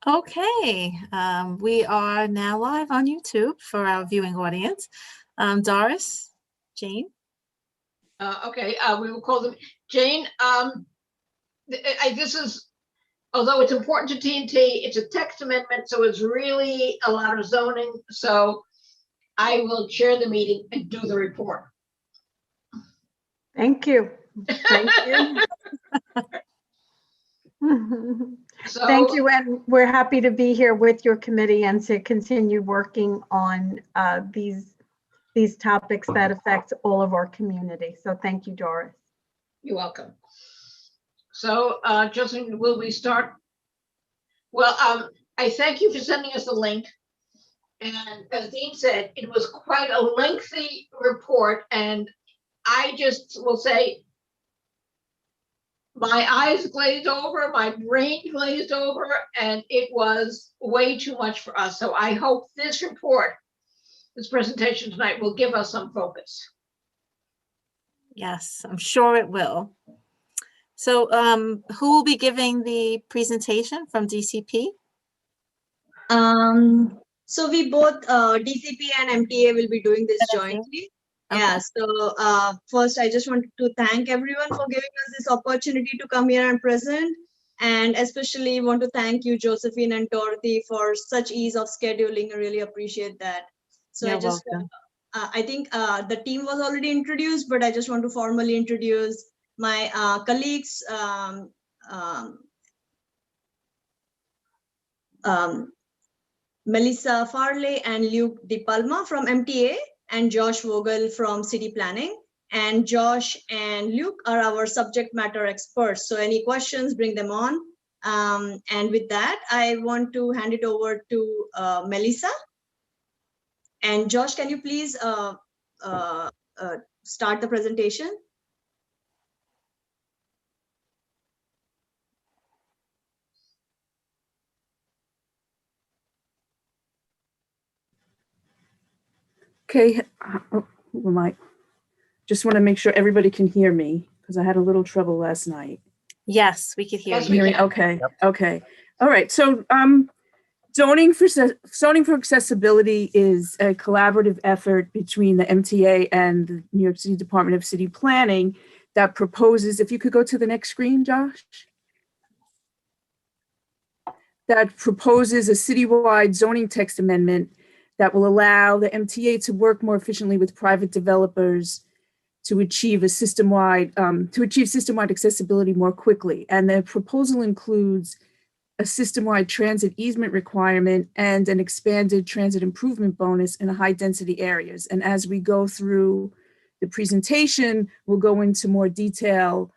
Okay, we are now live on YouTube for our viewing audience. Doris, Jane. Okay, we will call them Jane. This is, although it's important to TNT, it's a text amendment, so it's really a lot of zoning. So I will chair the meeting and do the report. Thank you. Thank you. So, Thank you, and we're happy to be here with your committee and to continue working on these topics that affect all of our community. So thank you, Doris. you're welcome. So, Justin, will we start? Well, I thank you for sending us the link. And as Dean said, it was quite a lengthy report, and I just will say, my eyes glazed over, my brain glazed over, and it was way too much for us. So I hope this report, this presentation tonight, will give us some focus. Yes, I'm sure it will. So who will be giving the presentation from DCP? So we both, DCP and MTA, will be doing this jointly. Okay. Yeah, so first I just want to thank everyone for giving us this opportunity to come here and present, and especially want to thank you, Josephine and Dorothy, for such ease of scheduling. I really appreciate that. So You're I just, welcome. I think the team was already introduced, but I just want to formally introduce my colleagues, Melissa Farley and Luke Di Palma from MTA, and Josh Vogel from City Planning. And Josh and Luke are our subject matter experts. So any questions, bring them on. And with that, I want to hand it over to Melissa. And Josh, can you please start the presentation? Okay, just want to make sure everybody can hear me because I had a little trouble last night. Yes, we could hear Yes, you. we can. Okay, okay. All right, so zoning for accessibility is a collaborative effort between the MTA and the New York City Department of City Planning that proposes, if you could go to the next screen, Josh. That proposes a citywide zoning text amendment that will allow the MTA to work more efficiently with private developers to achieve a system-wide accessibility more quickly. And the proposal includes a system-wide transit easement requirement and an expanded transit improvement bonus in high-density areas. And as we go through the presentation, we'll go into more detail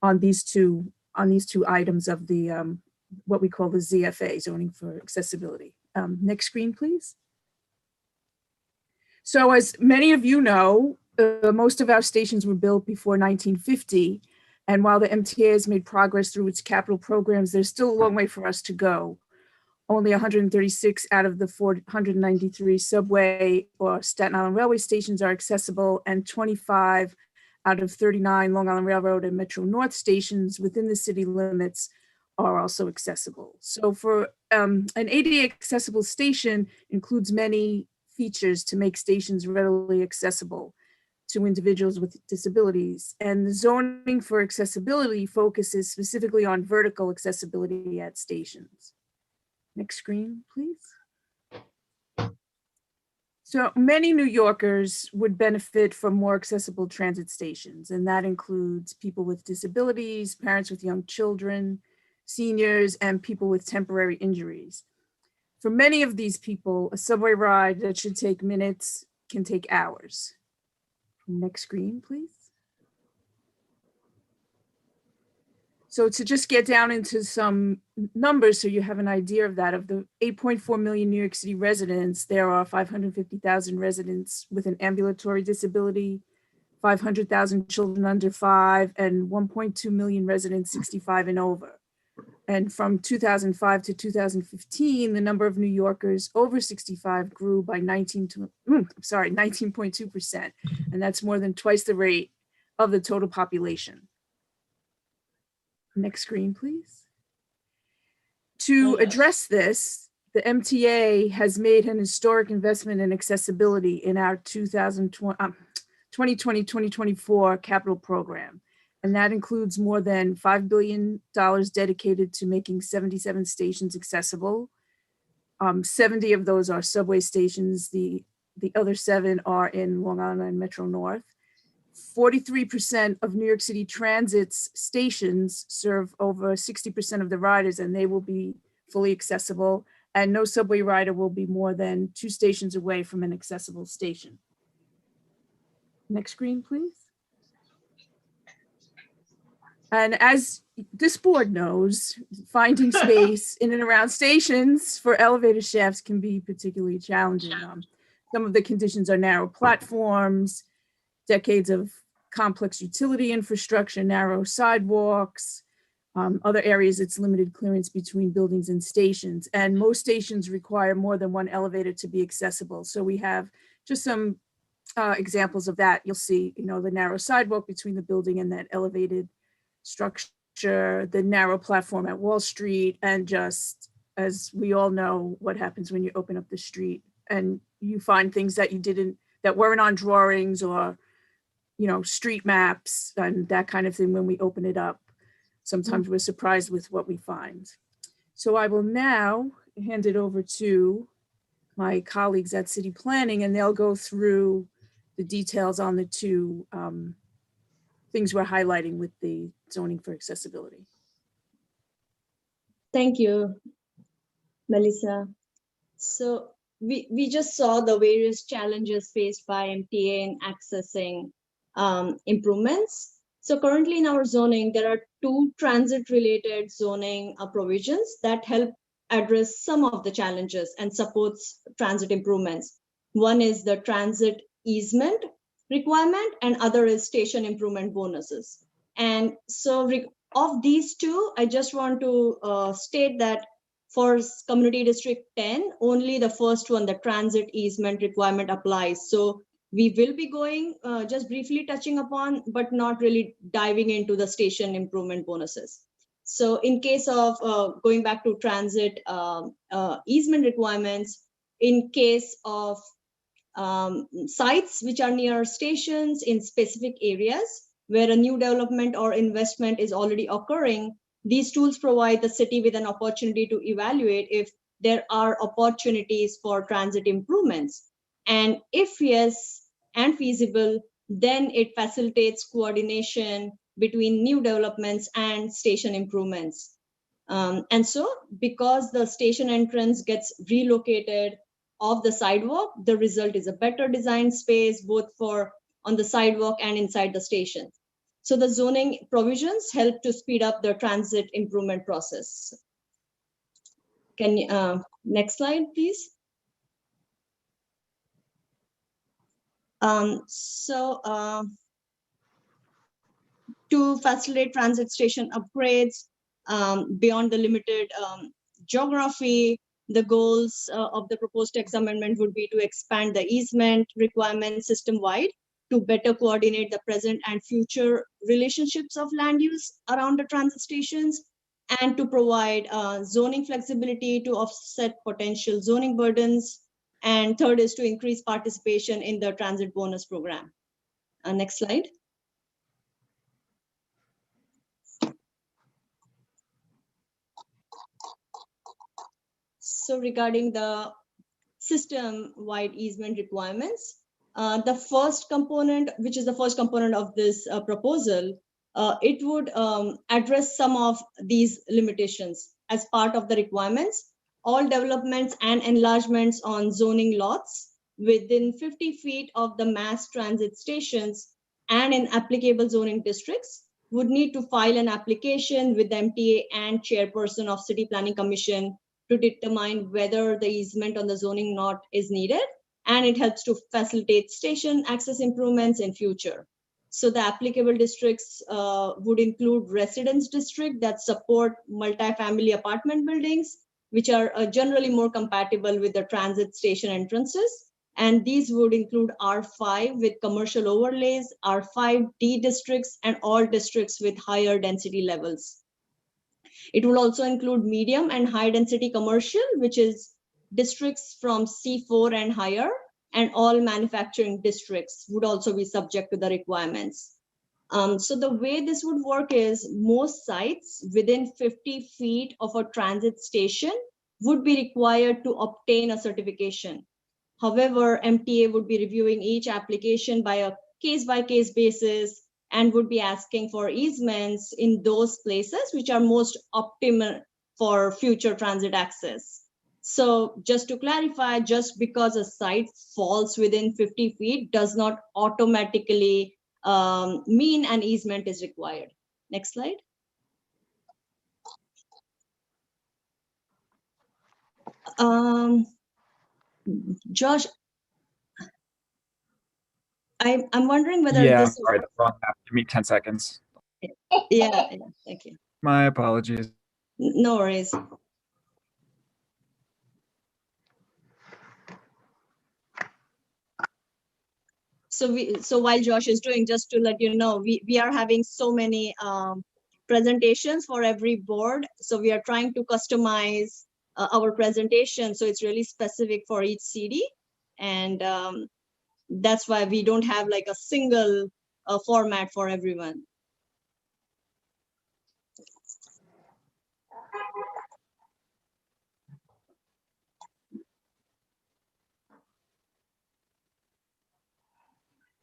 on these two items of the what we call the ZFA, zoning for accessibility. Next screen, please. So as many of you know, most of our stations were built before 1950. And while the MTA has made progress through its capital programs, there's still a long way for us to go. Only 136 out of the 493 subway or Staten Island Railway stations are accessible, and 25 out of 39 Long Island Railroad and Metro North stations within the city limits are also accessible. So for an ADA accessible station includes many features to make stations readily accessible to individuals with disabilities. And the zoning for accessibility focuses specifically on vertical accessibility at stations. Next screen, please. So many New Yorkers would benefit from more accessible transit stations, and that includes people with disabilities, parents with young children, seniors, and people with temporary injuries. For many of these people, a subway ride that should take minutes can take hours. Next screen, please. So to just get down into some numbers so you have an idea of that, of the 8.4 million New York City residents, there are 550,000 residents with an ambulatory disability, 500,000 children under 5, and 1.2 million residents 65 and over. And from 2005 to 2015, the number of New Yorkers over 65 grew by 19.2%. And that's more than twice the rate of the total population. Next screen, please. To Oh, yes. address this, the MTA has made an historic investment in accessibility in our 2020-2024 capital program. And that includes more than $5 billion dedicated to making 77 stations accessible. 70 of those are subway stations. The other 7 are in Long Island Metro North. 43% of New York City Transit's stations serve over 60% of the riders, and they will be fully accessible. And no subway rider will be more than 2 stations away from an accessible station. Next screen, please. And as this board knows, finding space in and around stations for elevator shafts can be particularly challenging. Some of the conditions are narrow platforms, decades of complex utility infrastructure, narrow sidewalks. Other areas, it's limited clearance between buildings and stations. And most stations require more than 1 elevator to be accessible. So we have just some examples of that. You'll see, the narrow sidewalk between the building and that elevated structure, the narrow platform at Wall Street, and just as we all know what happens when you open up the street and you find things that that weren't on drawings or, street maps and that kind of thing when we open it up. Sometimes we're surprised with what we find. So I will now hand it over to my colleagues at City Planning, and they'll go through the details on the 2 things we're highlighting with the zoning for accessibility. Thank you, Melissa. So we just saw the various challenges faced by MTA in accessing improvements. So currently in our zoning, there are 2 transit-related zoning provisions that help address some of the challenges and supports transit improvements. One is the transit easement requirement, and other is station improvement bonuses. And so of these 2, I just want to state that for Community District 10, only the first one, the transit easement requirement, applies. So we will be going, just briefly touching upon, but not really diving into the station improvement bonuses. So in case of going back to transit easement requirements, in case of sites which are near stations in specific areas where a new development or investment is already occurring, these tools provide the city with an opportunity to evaluate if there are opportunities for transit improvements. And if yes and feasible, then it facilitates coordination between new developments and station improvements. And so because the station entrance gets relocated off the sidewalk, the result is a better design space, both for on the sidewalk and inside the station. So the zoning provisions help to speed up the transit improvement process. Can you, next slide, please. To facilitate transit station upgrades beyond the limited geography, the goals of the proposed text amendment would be to expand the easement requirement system-wide to better coordinate the present and future relationships of land use around the transit stations, and to provide zoning flexibility to offset potential zoning burdens. And third is to increase participation in the transit bonus program. Next slide. So regarding the system-wide easement requirements, the first component, which is the first component of this proposal, it would address some of these limitations. As part of the requirements, all developments and enlargements on zoning lots within 50 feet of the mass transit stations and in applicable zoning districts would need to file an application with the MTA and chairperson of City Planning Commission to determine whether the easement on the zoning lot is needed, and it helps to facilitate station access improvements in future. So the applicable districts would include residence district that support multifamily apartment buildings, which are generally more compatible with the transit station entrances. And these would include R5 with commercial overlays, R5D districts, and all districts with higher density levels. It will also include medium and high density commercial, which is districts from C4 and higher, and all manufacturing districts would also be subject to the requirements. So the way this would work is most sites within 50 feet of a transit station would be required to obtain a certification. However, MTA would be reviewing each application by a case-by-case basis and would be asking for easements in those places which are most optimal for future transit access. So just to clarify, just because a site falls within 50 feet does not automatically mean an easement is required. Next slide. Josh, I'm wondering whether Yeah, I'm this sorry, that's wrong map. Give me 10 seconds. yeah, thank you. My apologies. No worries. So while Josh is doing, just to let you know, we are having so many presentations for every board. So we are trying to customize our presentation. So it's really specific for each CD. And that's why we don't have like a single format for everyone.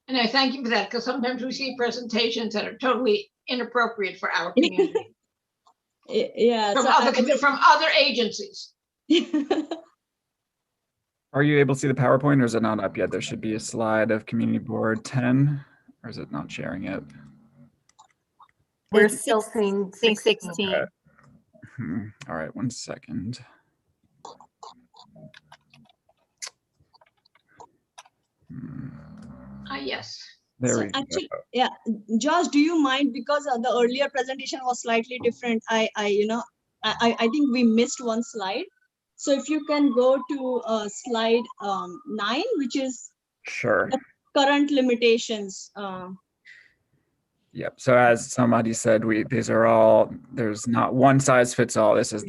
And I thank you for that, because sometimes we see presentations that are totally inappropriate for our community Yeah. from other agencies. Are you able to see the PowerPoint or is it not up yet? There should be a slide of Community Board 10, or is it not sharing it? We're It's still seeing 16. 16. Okay. All right, 1 second. Yes. There So we go. actually, yeah, Josh, do you mind, because the earlier presentation was slightly different? I think we missed one slide. So if you can go to slide 9, which is Sure. the current limitations. Yep. So as somebody said, these are all, there's not one size fits all. This is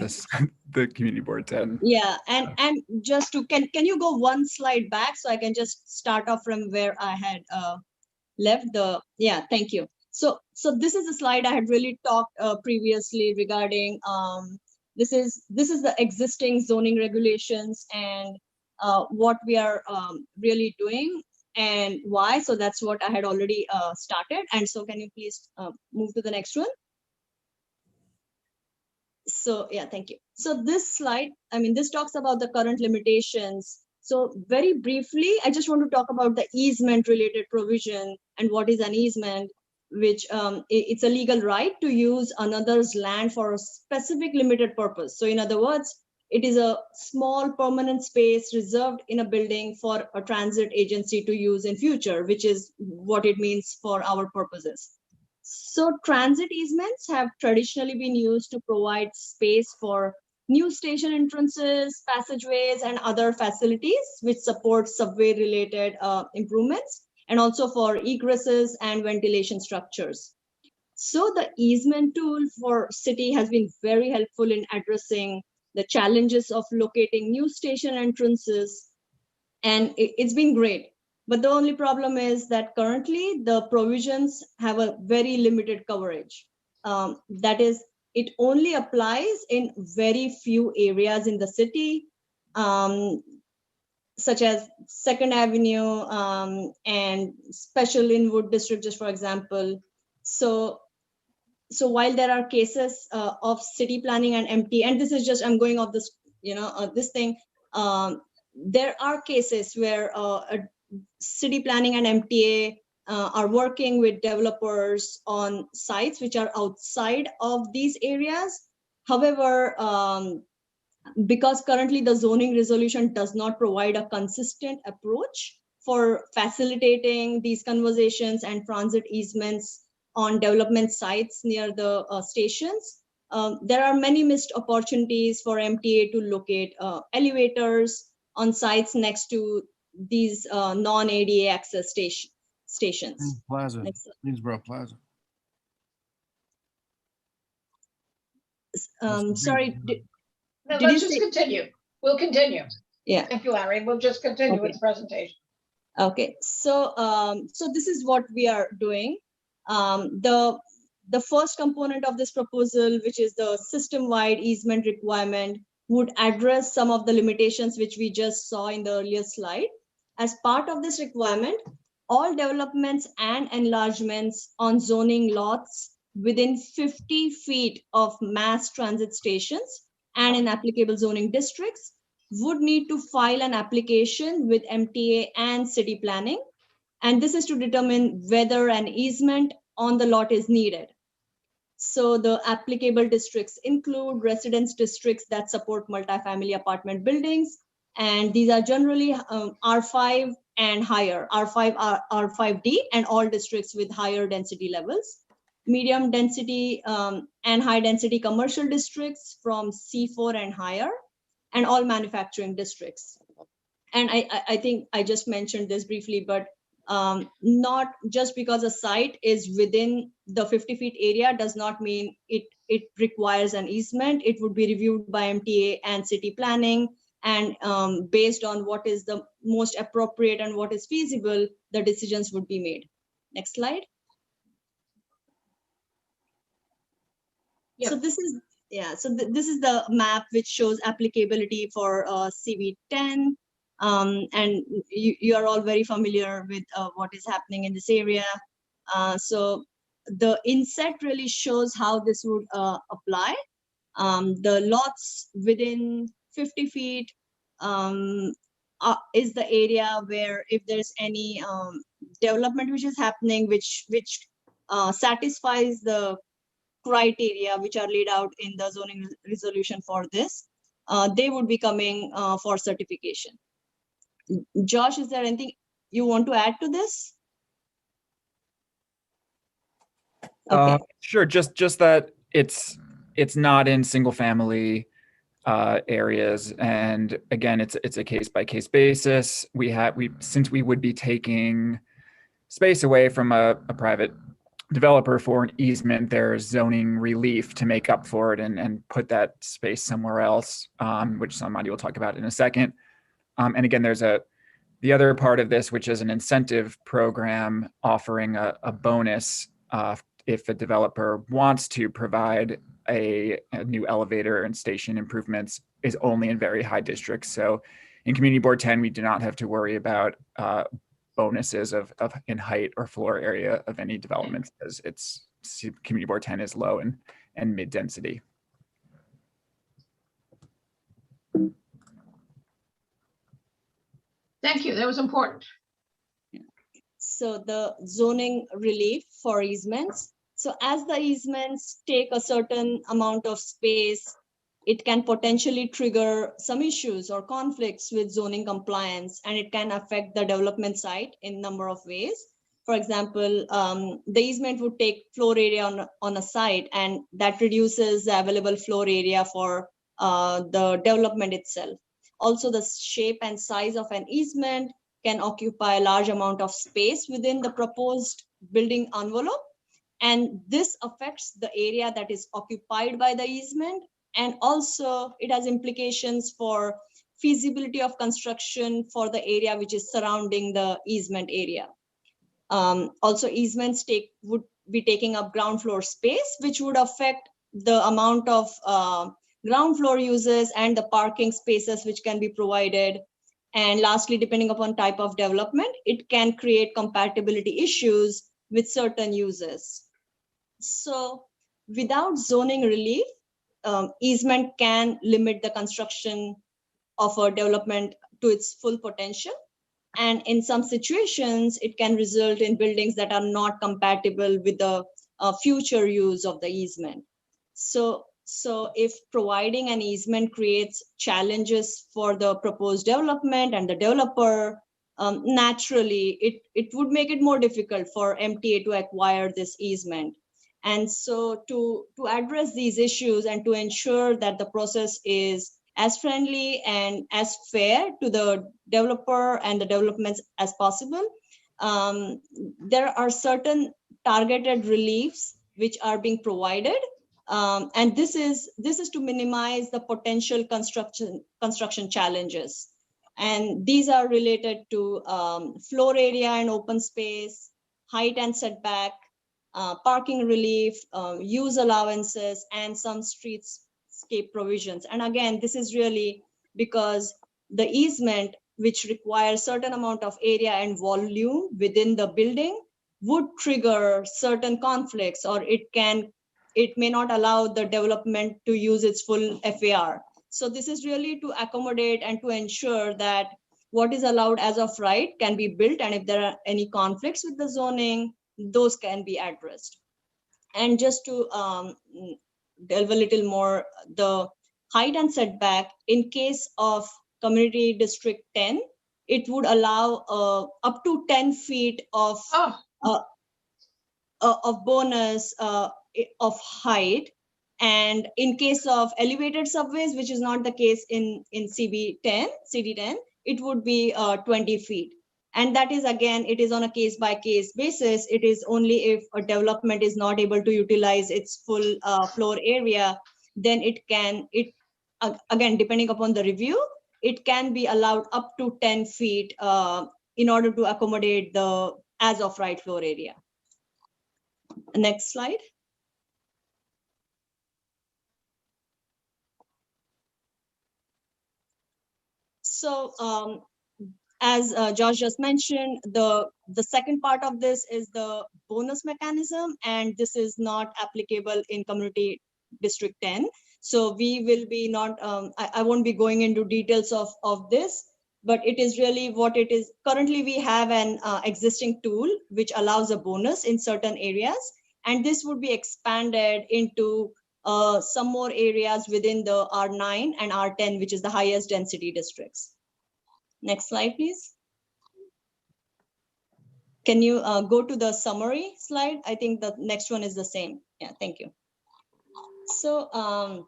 the Community Board 10. Yeah, and just to can you go one slide back so I can just start off from where I had left yeah, thank you. So this is a slide I had really talked previously regarding. This is the existing zoning regulations and what we are really doing and why. So that's what I had already started. And so can you please move to the next one? So yeah, thank you. So this slide, I mean, this talks about the current limitations. So very briefly, I just want to talk about the easement related provision and what is an easement, which it's a legal right to use another's land for a specific limited purpose. So in other words, it is a small permanent space reserved in a building for a transit agency to use in future, which is what it means for our purposes. So transit easements have traditionally been used to provide space for new station entrances, passageways, and other facilities which support subway related improvements, and also for egresses and ventilation structures. So the easement tool for city has been very helpful in addressing the challenges of locating new station entrances, and it's been great. But the only problem is that currently the provisions have a very limited coverage. That is, it only applies in very few areas in the city, such as 2nd Avenue and Special Inwood District, just for example. So while there are cases of city planning and MT, and this is just, I'm going off this, this thing, there are cases where city planning and MTA are working with developers on sites which are outside of these areas. However, because currently the zoning resolution does not provide a consistent approach for facilitating these conversations and transit easements on development sites near the stations, there are many missed opportunities for MTA to locate elevators on sites next to these non-ADA access stations. Plaza, Next slide. Greensboro Plaza. Sorry, No, Did you let's just say- continue. We'll continue. yeah. Thank you, Larry. We'll just continue with Okay. the presentation. Okay, so so this is what we are doing. The first component of this proposal, which is the system-wide easement requirement, would address some of the limitations which we just saw in the earlier slide. As part of this requirement, all developments and enlargements on zoning lots within 50 feet of mass transit stations and in applicable zoning districts would need to file an application with MTA and city planning. And this is to determine whether an easement on the lot is needed. So the applicable districts include residence districts that support multifamily apartment buildings. And these are generally R5 and higher, R5, R5D, and all districts with higher density levels. Medium density and high density commercial districts from C4 and higher, and all manufacturing districts. And I think I just mentioned this briefly, but not just because a site is within the 50 feet area does not mean it requires an easement. It would be reviewed by MTA and city planning, and based on what is the most appropriate and what is feasible, the decisions would be made. Next slide. So Yep. this is, yeah, so this is the map which shows applicability for CV10. And you are all very familiar with what is happening in this area. So the inset really shows how this would apply. The lots within 50 feet is the area where if there's any development which is happening, which satisfies the criteria which are laid out in the zoning resolution for this, they would be coming for certification. Josh, is there anything you want to add to this? Okay. Sure. Just that it's not in single family areas, and again, it's a case by case basis. Since we would be taking space away from a private developer for an easement, there's zoning relief to make up for it and put that space somewhere else, which somebody will talk about in a second. And again, there's the other part of this, which is an incentive program offering a bonus if a developer wants to provide a new elevator and station improvements, is only in very high districts. So in Community Board 10, we do not have to worry about bonuses of in height or floor area of any developments, as Community Board 10 is low and mid density. Thank you. That was important. So the zoning relief for easements. So as the easements take a certain amount of space, it can potentially trigger some issues or conflicts with zoning compliance, and it can affect the development site in a number of ways. For example, the easement would take floor area on a site, and that reduces the available floor area for the development itself. Also, the shape and size of an easement can occupy a large amount of space within the proposed building envelope. And this affects the area that is occupied by the easement. And also it has implications for feasibility of construction for the area which is surrounding the easement area. Also, easements would be taking up ground floor space, which would affect the amount of ground floor uses and the parking spaces which can be provided. And lastly, depending upon type of development, it can create compatibility issues with certain uses. So without zoning relief, easement can limit the construction of a development to its full potential. And in some situations, it can result in buildings that are not compatible with the future use of the easement. So if providing an easement creates challenges for the proposed development and the developer, naturally, it would make it more difficult for MTA to acquire this easement. And so to address these issues and to ensure that the process is as friendly and as fair to the developer and the developments as possible, there are certain targeted reliefs which are being provided And this is to minimize the potential construction challenges. And these are related to floor area and open space, height and setback, parking relief, use allowances, and some streetscape provisions. And again, this is really because the easement, which requires certain amount of area and volume within the building, would trigger certain conflicts, or it may not allow the development to use its full FAR. So this is really to accommodate and to ensure that what is allowed as of right can be built, and if there are any conflicts with the zoning, those can be addressed. And just to delve a little more, the height and setback in case of Community District 10, it would allow up to 10 feet of bonus of height. And in case of elevated subways, which is not the case in CD10, it would be 20 feet. And that is, again, it is on a case by case basis. It is only if a development is not able to utilize its full floor area, then again, depending upon the review, it can be allowed up to 10 feet in order to accommodate the as of right floor area. Next slide. So as Josh just mentioned, the second part of this is the bonus mechanism, and this is not applicable in Community District 10. So we will be not, I won't be going into details of this, but it is really what it is. Currently, we have an existing tool which allows a bonus in certain areas, and this would be expanded into some more areas within the R9 and R10, which is the highest density districts. Next slide, please. Can you go to the summary slide? I think the next one is the same. Yeah, thank you. So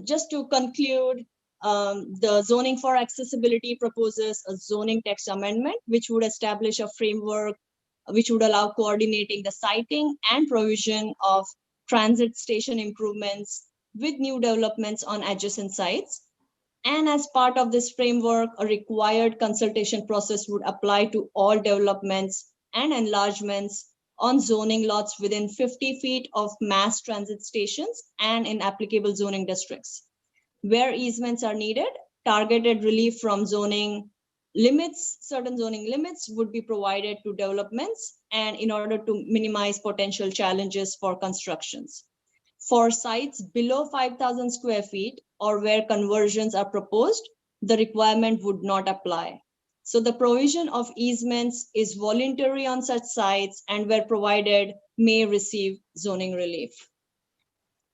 just to conclude, the zoning for accessibility proposes a zoning text amendment, which would establish a framework which would allow coordinating the siting and provision of transit station improvements with new developments on adjacent sites. And as part of this framework, a required consultation process would apply to all developments and enlargements on zoning lots within 50 feet of mass transit stations and in applicable zoning districts. Where easements are needed, targeted relief from zoning limits, certain zoning limits would be provided to developments, and in order to minimize potential challenges for constructions. For sites below 5,000 square feet or where conversions are proposed, the requirement would not apply. So the provision of easements is voluntary on such sites, and where provided may receive zoning relief.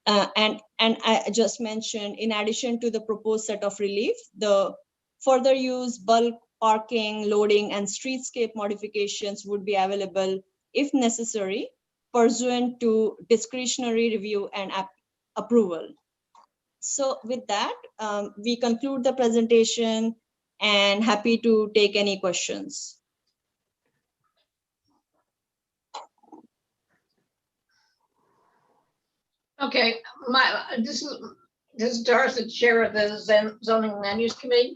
And I just mentioned, in addition to the proposed set of relief, the further use, bulk parking, loading, and streetscape modifications would be available if necessary, pursuant to discretionary review and approval. So with that, we conclude the presentation, and happy to take any questions. Okay, this is Doris, the chair of the zoning land use committee.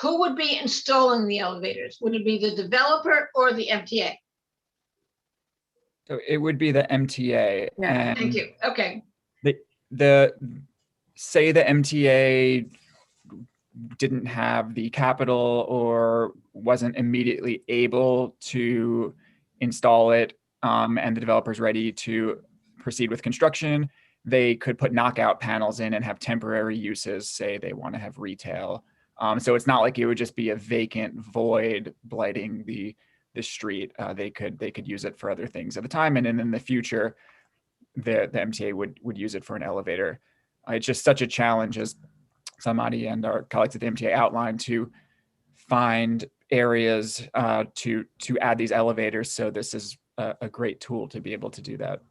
Who would be installing the elevators? Would it be the developer or the MTA? So it would be the MTA. Yeah. Thank you. Okay. Say the MTA didn't have the capital or wasn't immediately able to install it, and the developer's ready to proceed with construction, they could put knockout panels in and have temporary uses. Say they want to have retail. So it's not like it would just be a vacant void blighting the street. They could use it for other things at the time, and then in the future, the MTA would use it for an elevator. It's just such a challenge, as Samadi and our colleagues at the MTA outlined, to find areas to add these elevators. So this is a great tool to be able to do that.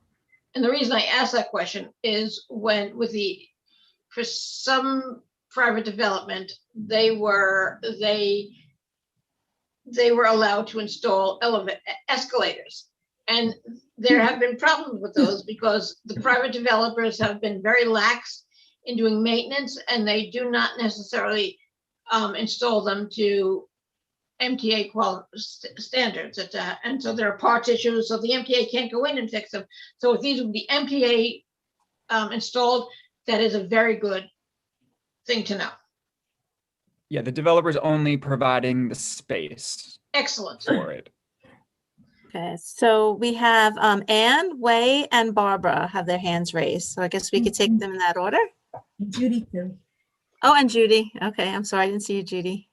And the reason I asked that question is for some private development, they were allowed to install escalators. And there have been problems with those because the private developers have been very lax in doing maintenance, and they do not necessarily install them to MTA standards. And so there are parts issues, so the MTA can't go in and fix them. So if these would be MTA installed, that is a very good thing to know. Yeah, the developer's only providing the space Excellent. for it. Okay, so we have Anne, Wei, and Barbara have their hands raised. So I guess we could take them in that order. Judy too. Oh, and Judy. Okay, I'm sorry, I didn't see you, Judy.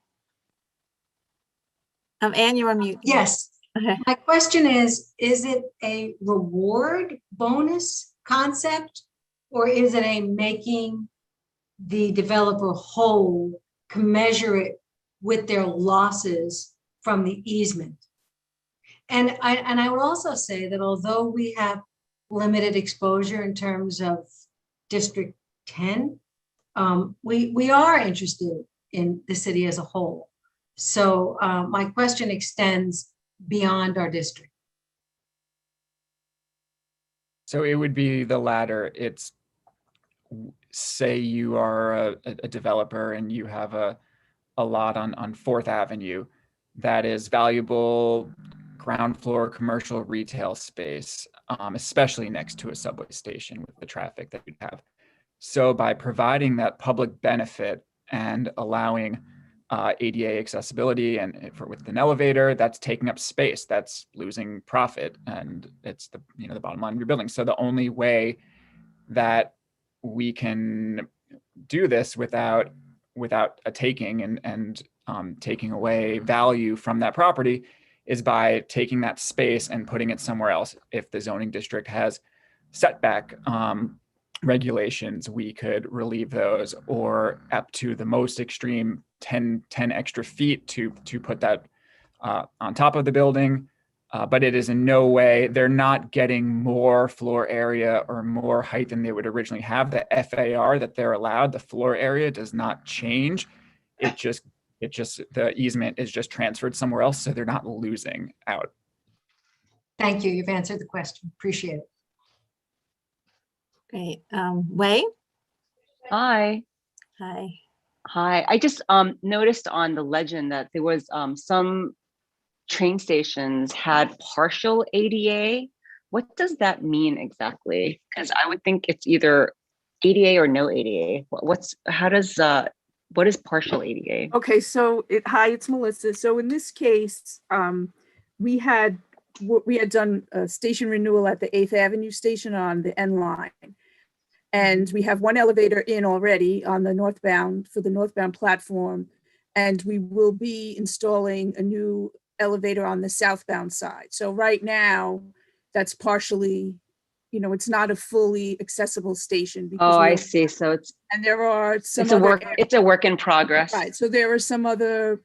Anne, you're on mute. Yes. Okay. My question is it a reward bonus concept, or is it a making the developer whole, commensurate with their losses from the easement? And I would also say that although we have limited exposure in terms of District 10, we are interested in the city as a whole. So my question extends beyond our district. So it would be the latter. It's, say you are a developer and you have a lot on 4th Avenue that is valuable ground floor commercial retail space, especially next to a subway station with the traffic that you'd have. So by providing that public benefit and allowing ADA accessibility and with an elevator, that's taking up space, that's losing profit, and it's the the bottom line of your building. So the only way that we can do this without a taking and taking away value from that property is by taking that space and putting it somewhere else. If the zoning district has setback regulations, we could relieve those, or up to the most extreme 10 extra feet to put that on top of the building. But it is in no way, they're not getting more floor area or more height than they would originally have. The FAR that they're allowed, the floor area does not change. It just the easement is just transferred somewhere else, so they're not losing out. Thank you. You've answered the question. Appreciate it. Great. Wei? Hi. Hi. Hi. I just noticed on the legend that there was some train stations had partial ADA. What does that mean exactly? Because I would think it's either ADA or no ADA. What is partial ADA? Okay, so hi, it's Melissa. So in this case, we had done a station renewal at the 8th Avenue station on the N line. And we have one elevator in already on the northbound, for the northbound platform. And we will be installing a new elevator on the southbound side. So right now, that's partially, it's not a fully accessible station. Oh, I see. So and there are some it's a work in progress. Right. So there are some other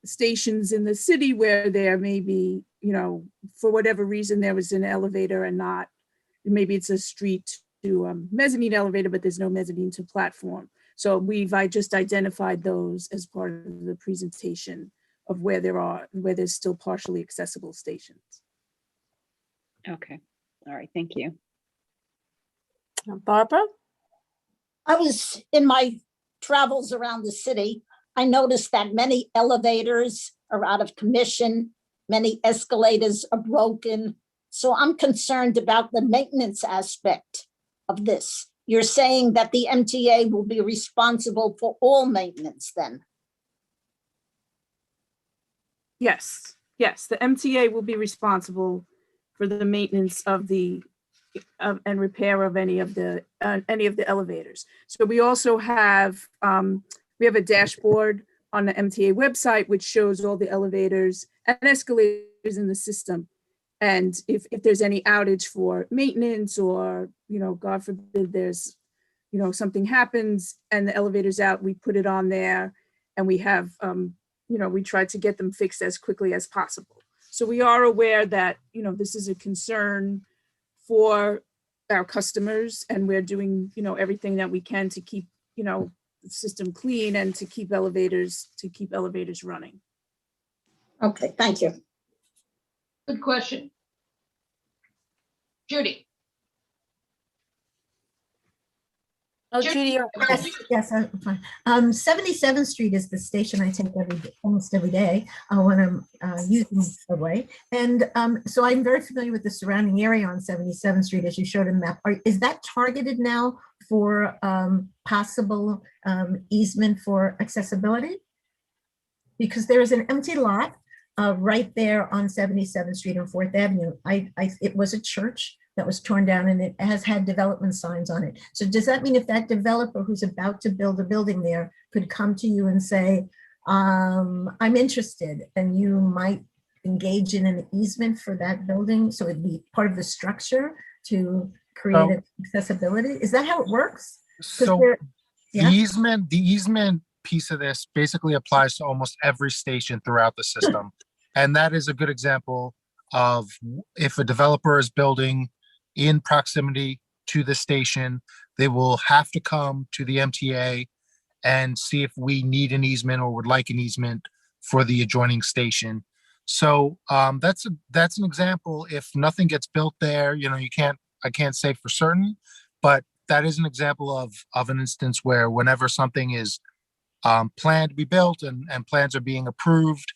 stations in the city where there may be, for whatever reason, there was an elevator and not, maybe it's a street to mezzanine elevator, but there's no mezzanine to platform. So I just identified those as part of the presentation of where there's still partially accessible stations. Okay. All right. Thank you. Barbara? I was in my travels around the city. I noticed that many elevators are out of commission, many escalators are broken. So I'm concerned about the maintenance aspect of this. You're saying that the MTA will be responsible for all maintenance then? Yes, the MTA will be responsible for the maintenance of and repair of any of the elevators. So we also have a dashboard on the MTA website which shows all the elevators and escalators in the system. And if there's any outage for maintenance, or God forbid there's something happens and the elevator's out, we put it on there, and we have we try to get them fixed as quickly as possible. So we are aware that this is a concern for our customers, and we're doing everything that we can to keep the system clean and to keep elevators running. Okay, thank you. Good question. Judy. Oh, Judy, Judy, Yes, yes, I'm fine. 77th Street is the station I take almost every day when I'm using the subway. And so I'm very familiar with the surrounding area on 77th Street, as you showed in the map. Is that targeted now for possible easement for accessibility? Because there is an empty lot right there on 77th Street and 4th Avenue. It was a church that was torn down and it has had development signs on it. So does that mean if that developer who's about to build a building there could come to you and say, I'm interested, and you might engage in an easement for that building? So it'd be part of the structure to create accessibility? Is that how it works? So Yeah. the easement piece of this basically applies to almost every station throughout the system. And that is a good example of if a developer is building in proximity to the station, they will have to come to the MTA and see if we need an easement or would like an easement for the adjoining station. So that's an example. If nothing gets built there, I can't say for certain, but that is an example of an instance where whenever something is planned to be built and plans are being approved,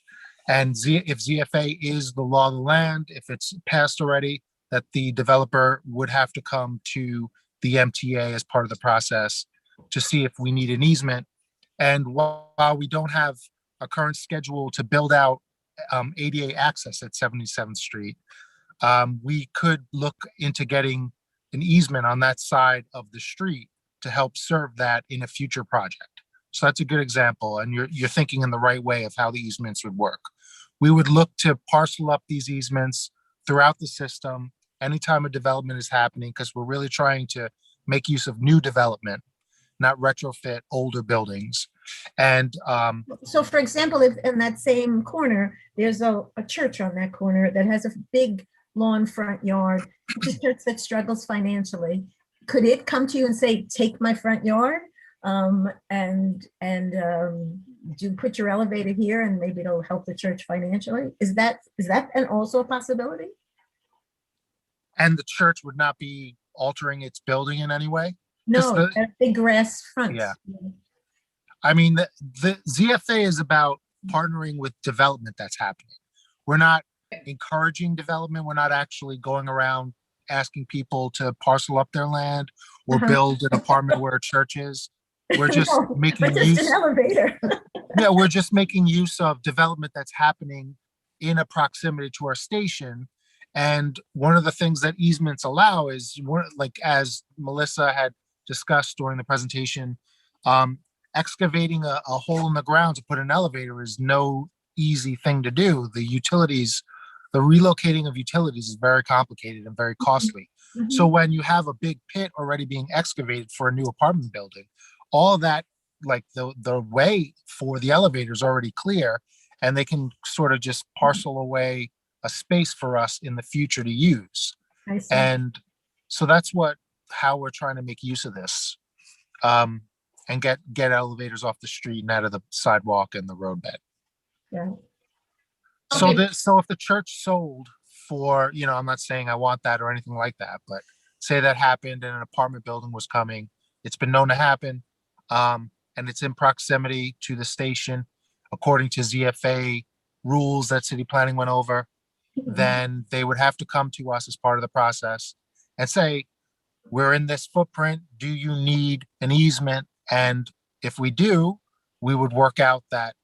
and if ZFA is the law of the land, if it's passed already, that the developer would have to come to the MTA as part of the process to see if we need an easement. And while we don't have a current schedule to build out ADA access at 77th Street, we could look into getting an easement on that side of the street to help serve that in a future project. So that's a good example, and you're thinking in the right way of how the easements would work. We would look to parcel up these easements throughout the system anytime a development is happening, because we're really trying to make use of new development, not retrofit older buildings. And so for example, if in that same corner, there's a church on that corner that has a big lawn front yard, it's a church that struggles financially, could it come to you and say, take my front yard? And do put your elevator here and maybe it'll help the church financially? Is that and also a possibility? And the church would not be altering its building in any way? No, a big grass front. Yeah. I mean, the ZFA is about partnering with development that's happening. We're not encouraging development. We're not actually going around asking people to parcel up their land or build an apartment where a church is. We're just making use. An elevator. Yeah, we're just making use of development that's happening in a proximity to our station. And one of the things that easements allow is, like as Melissa had discussed during the presentation, excavating a hole in the ground to put an elevator is no easy thing to do. The relocating of utilities is very complicated and very costly. So when you have a big pit already being excavated for a new apartment building, all that, like the way for the elevator is already clear, and they can sort of just parcel away a space for us in the future to use. And so that's how we're trying to make use of this, and get elevators off the street and out of the sidewalk and the roadbed. Yeah. So if the church sold for, I'm not saying I want that or anything like that, but say that happened and an apartment building was coming, it's been known to happen, and it's in proximity to the station, according to ZFA rules that city planning went over, then they would have to come to us as part of the process and say, we're in this footprint, do you need an easement? And if we do, we would work out that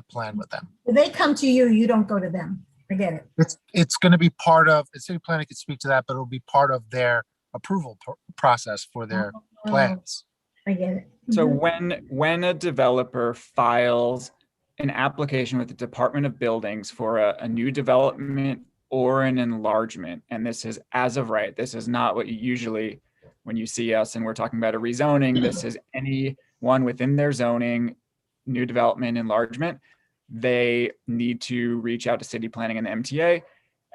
plan with them. They come to you, you don't go to them. I get it. It's going to be part of, city planning could speak to that, but it'll be part of their approval process for their plans. I get it. So when a developer files an application with the Department of Buildings for a new development or an enlargement, and this is as of right, this is not what you usually, when you see us and we're talking about a rezoning, this is anyone within their zoning, new development, enlargement, they need to reach out to city planning and the MTA,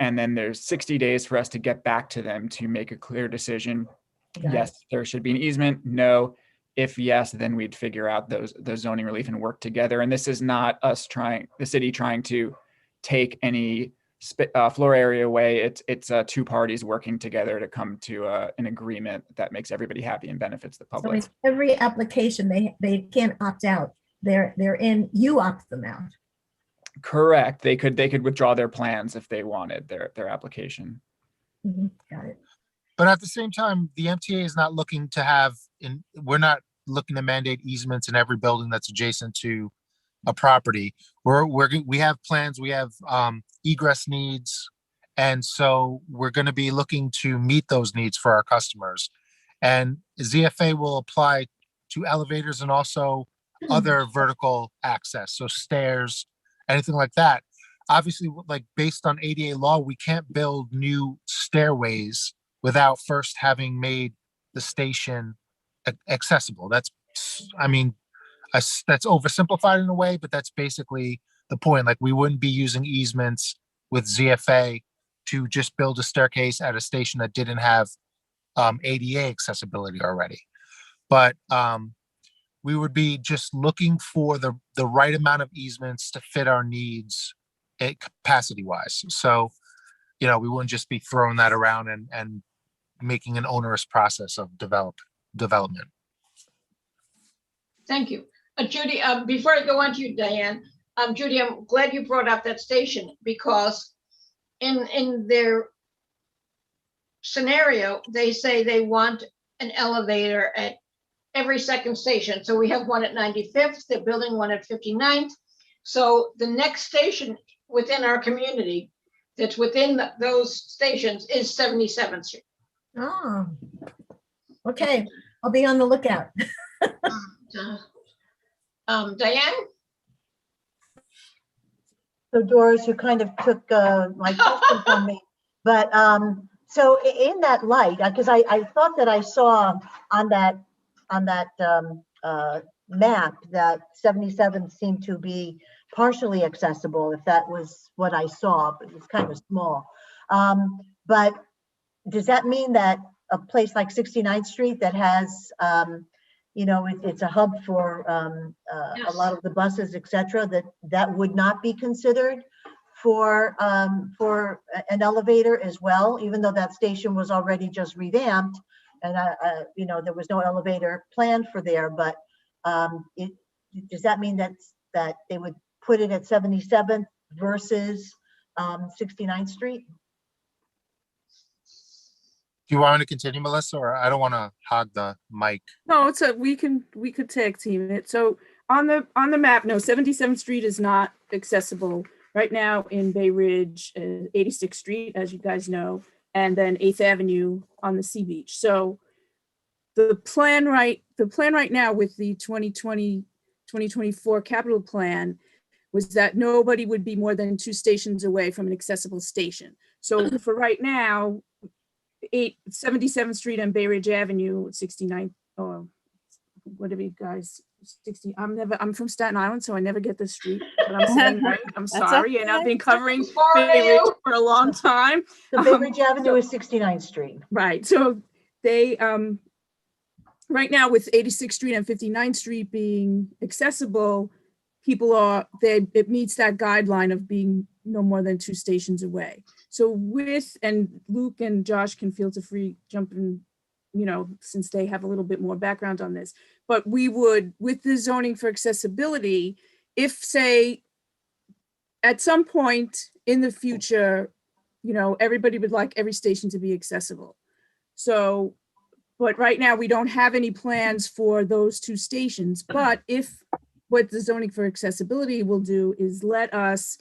and then there's 60 days for us to get back to them to make a clear decision. Yes, there should be an easement. No. If yes, then we'd figure out those zoning relief and work together. And this is not us the city trying to take any floor area away. It's two parties working together to come to an agreement that makes everybody happy and benefits the So public. in every application, they can't opt out. They're in, you opt them out. Correct. They could withdraw their plans if they wanted their application. Got it. But at the same time, the MTA is not looking to have, we're not looking to mandate easements in every building that's adjacent to a property. We have plans, we have egress needs. And so we're going to be looking to meet those needs for our customers. And ZFA will apply to elevators and also other vertical access, so stairs, anything like that. Obviously, like based on ADA law, we can't build new stairways without first having made the station accessible. That's oversimplified in a way, but that's basically the point. Like we wouldn't be using easements with ZFA to just build a staircase at a station that didn't have ADA accessibility already. But we would be just looking for the right amount of easements to fit our needs capacity wise. So, we wouldn't just be throwing that around and making an onerous process of development. Thank you. Judy, before I go on to you, Diane, Judy, I'm glad you brought up that station because in their scenario, they say they want an elevator at every second station. So we have one at 95th, they're building one at 59th. So the next station within our community that's within those stations is 77th Street. Oh, okay. I'll be on the lookout. Diane? So Doris, you kind of took my question from me, but so in that light, because I thought that I saw on that map that 77 seemed to be partially accessible, if that was what I saw, but it's kind of small. But does that mean that a place like 69th Street that has, it's a hub for a lot of the buses, et cetera, that would not be considered for an elevator as well, even though that station was already just revamped and there was no elevator planned for there, but does that mean that they would put it at 77th versus 69th Street? Do you want me to continue, Melissa, or I don't want to hog the mic? No, we could tag team it. So on the map, no, 77th Street is not accessible right now in Bay Ridge, 86th Street, as you guys know, and then 8th Avenue on the Sea Beach. So the plan right now with the 2020-2024 capital plan was that nobody would be more than 2 stations away from an accessible station. So for right now, 77th Street and Bay Ridge Avenue, 69th, or whatever you guys, 60. I'm from Staten Island, so I never get this street, but I'm saying right. I'm sorry, and I've been covering Bay Ridge for a long time. The Bay Ridge Avenue is 69th Street. Right. So they right now with 86th Street and 59th Street being accessible, it meets that guideline of being no more than 2 stations away. So and Luke and Josh can feel free jump in, since they have a little bit more background on this, but we would, with the zoning for accessibility, if say at some point in the future, everybody would like every station to be accessible. So, but right now we don't have any plans for those 2 stations, but what the zoning for accessibility will do is let us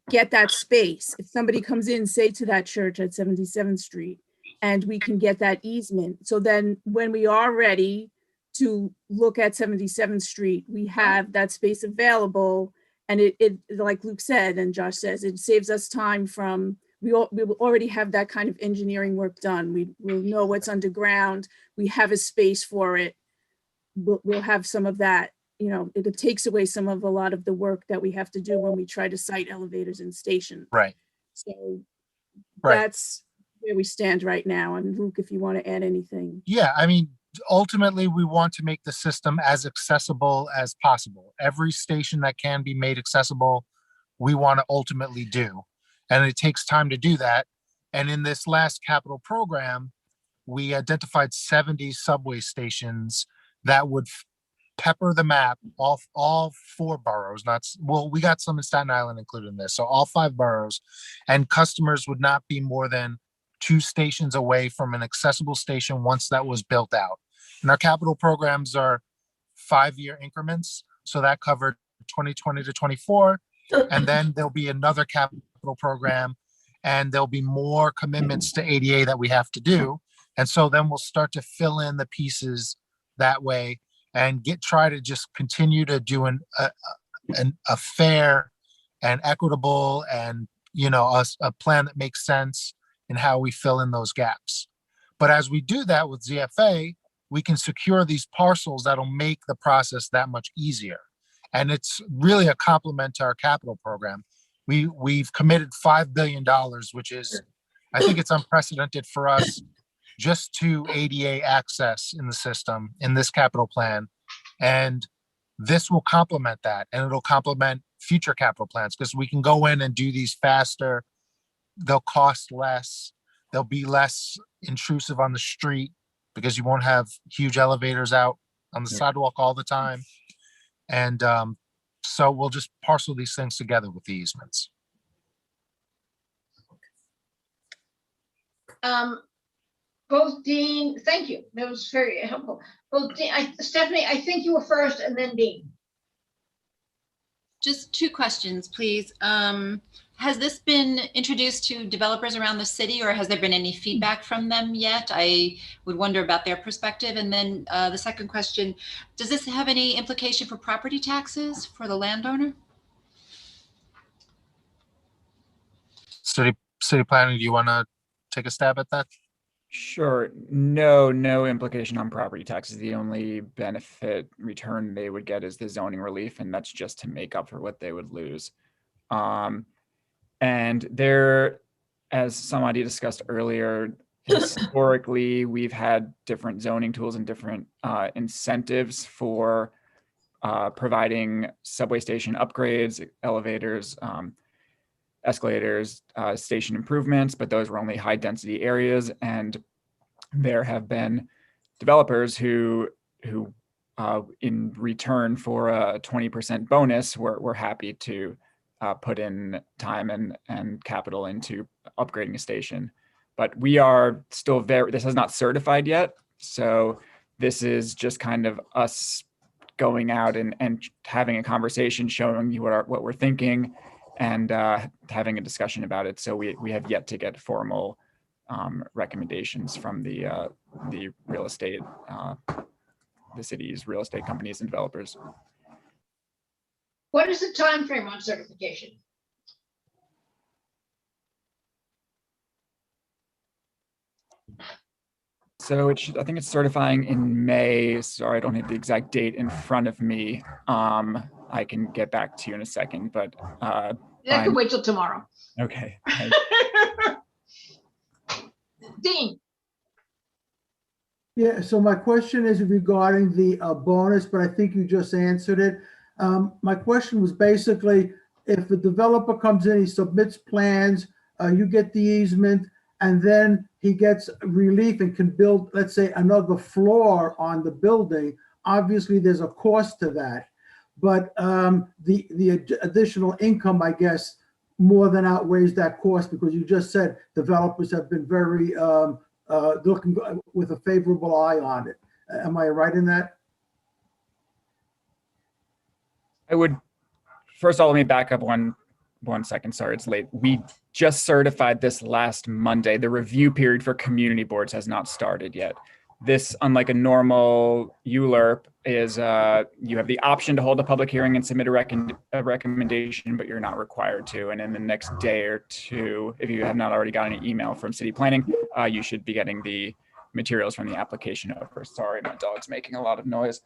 get that space. If somebody comes in, say to that church at 77th Street, and we can get that easement. So then when we are ready to look at 77th Street, we have that space available. And it like Luke said, and Josh says, it saves us time from, we will already have that kind of engineering work done. We'll know what's underground. We have a space for it. We'll have some of that. It takes away a lot of the work that we have to do when we try to site elevators and stations. Right. So right. That's where we stand right now. And Luke, if you want to add anything. Yeah, ultimately we want to make the system as accessible as possible. Every station that can be made accessible, we want to ultimately do. and it takes time to do that. And in this last capital program, we identified 70 subway stations that would pepper the map, all 4 boroughs, well, we got some in Staten Island included in this, so all 5 boroughs, and customers would not be more than 2 stations away from an accessible station once that was built out. And our capital programs are 5-year increments, so that covered 2020 to 24, and then there'll be another capital program, and there'll be more commitments to ADA that we have to do. And so then we'll start to fill in the pieces that way and try to just continue to do a fair and equitable and, a plan that makes sense in how we fill in those gaps. But as we do that with ZFA, we can secure these parcels that'll make the process that much easier. And it's really a complement to our capital program. We've committed $5 billion, which is, I think it's unprecedented for us, just to ADA access in the system in this capital plan. And this will complement that, and it'll complement future capital plans, because we can go in and do these faster. They'll cost less. They'll be less intrusive on the street because you won't have huge elevators out on the sidewalk all the time. And so we'll just parcel these things together with the easements. Both Dean, thank you. That was very helpful. Both Dean, Stephanie, I think you were first, and then Dean. Just 2 questions, please. Has this been introduced to developers around the city, or has there been any feedback from them yet? I would wonder about their perspective. And then the second question, does this have any implication for property taxes for the landowner? City planning, do you want to take a stab at that? Sure. No implication on property taxes. The only benefit return they would get is the zoning relief, and that's just to make up for what they would lose. And there, as somebody discussed earlier, historically, we've had different zoning tools and different incentives for providing subway station upgrades, elevators, escalators, station improvements, but those were only high density areas. And there have been developers who in return for a 20% bonus, were happy to put in time and capital into upgrading a station. But we are still this is not certified yet. So this is just kind of us going out and having a conversation, showing you what we're thinking, and having a discussion about it. So we have yet to get formal recommendations from the real estate, the city's real estate companies and developers. What is the time frame on certification? So I think it's certifying in May. Sorry, I don't have the exact date in front of me. I can get back to you in a second, but that can wait till tomorrow. Okay. Dean. Yeah, so my question is regarding the bonus, but I think you just answered it. My question was basically, if a developer comes in, he submits plans, you get the easement, and then he gets relief and can build, let's say, another floor on the building. Obviously, there's a cost to that, but the additional income, I guess, more than outweighs that cost, because you just said developers have been very looking with a favorable eye on it. Am I right in that? I would, first of all, let me back up one second. Sorry, it's late. We just certified this last Monday. The review period for community boards has not started yet. This, unlike a normal ULURP, is you have the option to hold a public hearing and submit a recommendation, but you're not required to. And in the next day or two, if you have not already gotten an email from city planning, you should be getting the materials from the application over. Sorry, my dog's making a lot of noise.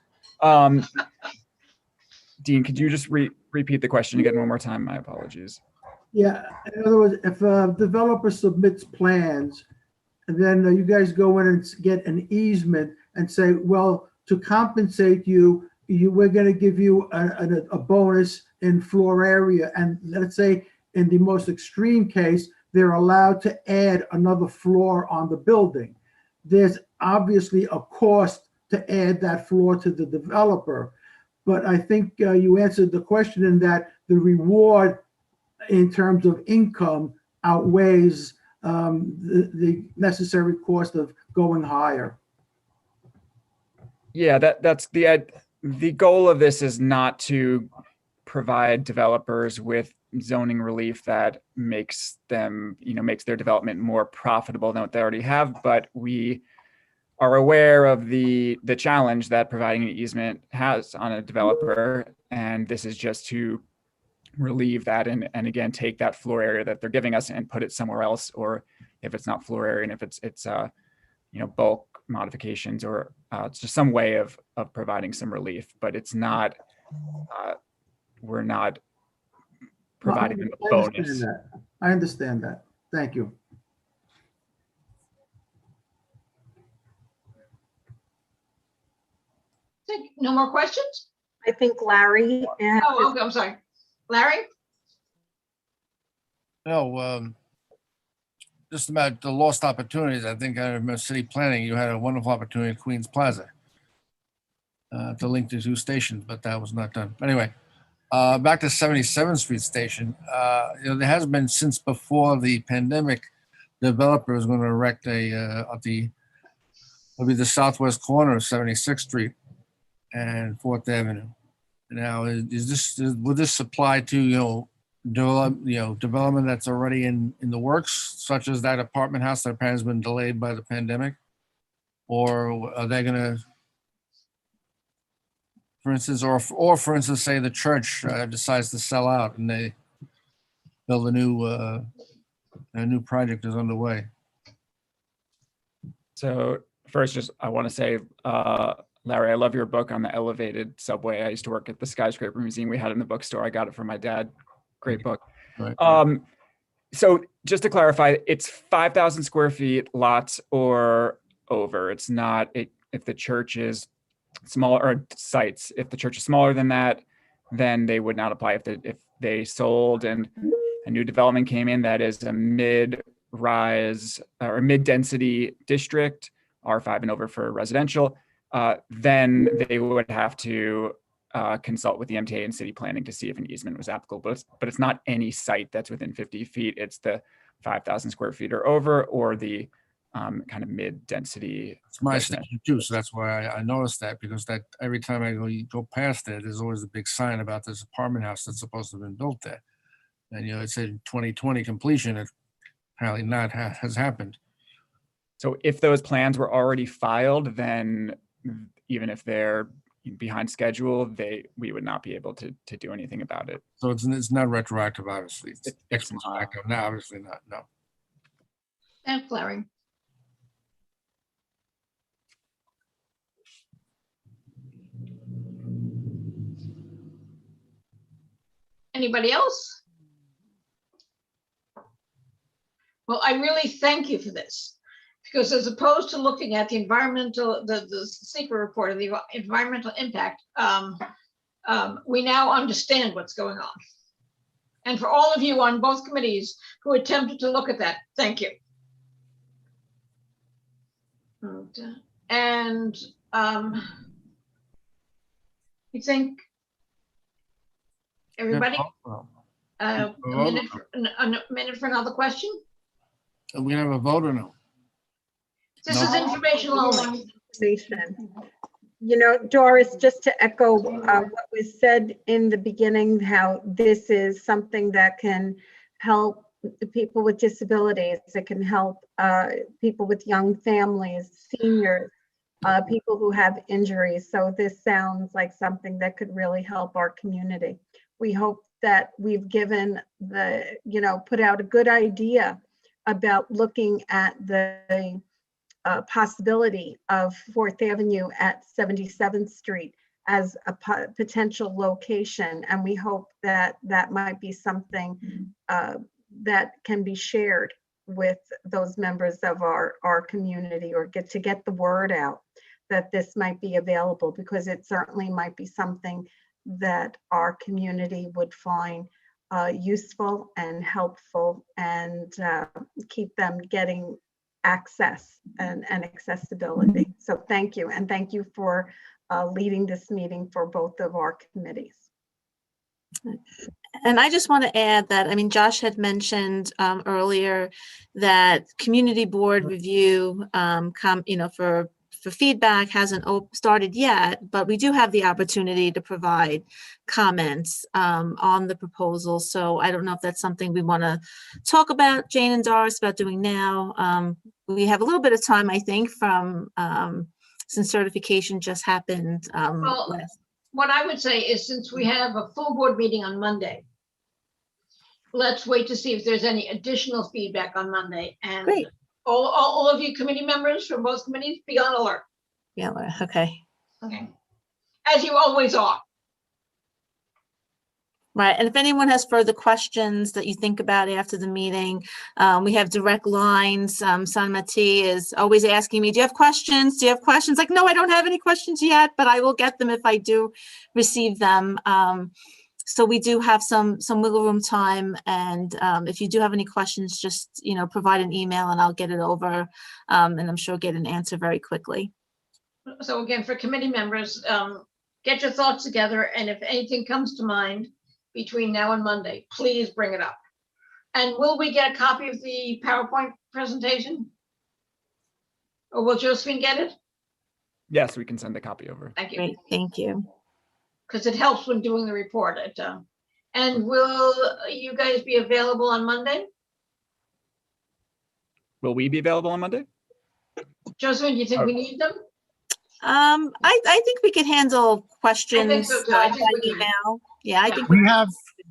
Dean, could you just repeat the question again one more time? My apologies. Yeah, in other words, if a developer submits plans, and then you guys go in and get an easement and say, well, to compensate you, we're going to give you a bonus in floor area. And let's say in the most extreme case, they're allowed to add another floor on the building. There's obviously a cost to add that floor to the developer. But I think you answered the question in that the reward in terms of income outweighs the necessary cost of going higher. Yeah, that's the goal of this is not to provide developers with zoning relief that makes them, makes their development more profitable than what they already have. But we are aware of the challenge that providing an easement has on a developer. And this is just to relieve that and again, take that floor area that they're giving us and put it somewhere else. Or if it's not floor area and if it's bulk modifications or it's just some way of providing some relief, but it's not, we're not providing them a bonus. I understand that. Thank you. No more questions? I think Larry. Oh, okay, I'm sorry. Larry? No, just about the lost opportunities. I think I remember city planning, you had a wonderful opportunity at Queens Plaza to link the two stations, but that was not done. But anyway, back to 77th Street Station. There has been since before the pandemic, the developer is going to erect it'll be the southwest corner of 76th Street and 4th Avenue. Now, would this apply to, development that's already in the works, such as that apartment house that apparently has been delayed by the pandemic? Or are they gonna, for instance, or for instance, say the church decides to sell out and they build a new project is underway? So first, I want to say, Larry, I love your book on the elevated subway. I used to work at the Skyscraper Museum. We had it in the bookstore. I got it from my dad. Great book. Right. So just to clarify, it's 5,000 square feet lots or over. It's not if the church is smaller, or sites. If the church is smaller than that, then they would not apply. If they sold and a new development came in that is a mid-rise or mid-density district, R5 and over for residential, then they would have to consult with the MTA and city planning to see if an easement was applicable. But it's not any site that's within 50 feet. It's the 5,000 square feet or over, or the kind of mid-density. It's my station too, so that's why I noticed that, because that every time I go past it, there's always a big sign about this apartment house that's supposed to have been built there. And it said 2020 completion. It apparently not has happened. So if those plans were already filed, then even if they're behind schedule, we would not be able to do anything about it. So it's not retroactive, obviously. It's retroactive. No, obviously not. No. Thanks, Larry. Anybody else? Well, I really thank you for this, because as opposed to looking at the environmental, the secret report of the environmental impact, we now understand what's going on. And for all of you on both committees who attempted to look at that, thank you. And I think everybody, a minute for another question. We have a vote or no? This is informational only. Doris, just to echo what was said in the beginning, how this is something that can help people with disabilities. It can help people with young families, seniors, people who have injuries. So this sounds like something that could really help our community. We hope that we've given put out a good idea about looking at the possibility of 4th Avenue at 77th Street as a potential location. And we hope that that might be something that can be shared with those members of our community, or get the word out that this might be available, because it certainly might be something that our community would find useful and helpful, and keep them getting access and accessibility. So thank you, and thank you for leading this meeting for both of our committees. And I just want to add that, I mean, Josh had mentioned earlier that community board review, for feedback hasn't started yet, but we do have the opportunity to provide comments on the proposal. So I don't know if that's something we want to talk about, Jane and Doris, about doing now. We have a little bit of time, I think, from since certification just happened last. What I would say is, since we have a full board meeting on Monday, let's wait to see if there's any additional feedback on Monday. And Great. all of you committee members from both committees, be on alert. Yeah, okay. Okay. As you always are. Right, and if anyone has further questions that you think about after the meeting, we have direct lines. Sanmati is always asking me, do you have questions? Do you have questions? Like, no, I don't have any questions yet, but I will get them if I do receive them. So we do have some wiggle room time, and if you do have any questions, just, provide an email and I'll get it over, and I'm sure get an answer very quickly. So again, for committee members, get your thoughts together, and if anything comes to mind between now and Monday, please bring it up. And will we get a copy of the PowerPoint presentation? Or will Josephine get it? Yes, we can send a copy over. Thank you. Great, thank you. Because it helps when doing the report. And will you guys be available on Monday? Will we be available on Monday? Josephine, do you think we need them? I think we could handle questions I think so too. I think by we can. email. Yeah, I think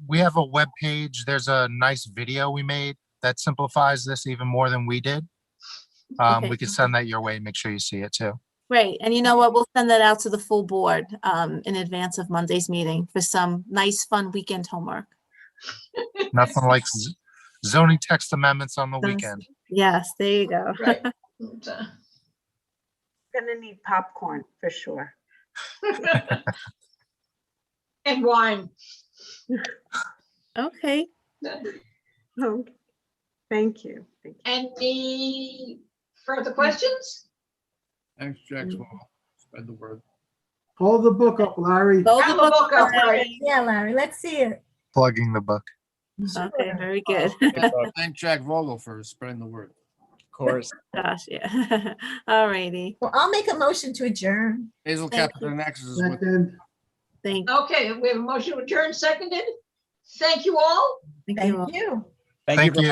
We have a web page. There's a nice video we made that simplifies this even more than we did. Okay. We could send that your way. Make sure you see it too. Great. And you know what? We'll send that out to the full board in advance of Monday's meeting for some nice, fun weekend homework. Nothing like zoning text amendments on the Sounds- weekend. Yes, there you go. Right. Gonna need popcorn for sure. And wine. Okay. Oh, thank you. Thank you. Any further questions? Thanks, Jack. Spread the word. Hold the book up, Larry. Hold Have the a book up, Larry. Larry. Yeah, Larry, let's see it. Plugging the book. Okay, very good. Thank Jack Vogel for spreading the word. Of course. Gosh, yeah. All righty. Well, I'll make a motion to adjourn. Hazel Thank Capital Nexus is with. Second. Thank Okay, we have a motion to adjourn, seconded. Thank you all. you. all. Thank you. Thank you. Thank you.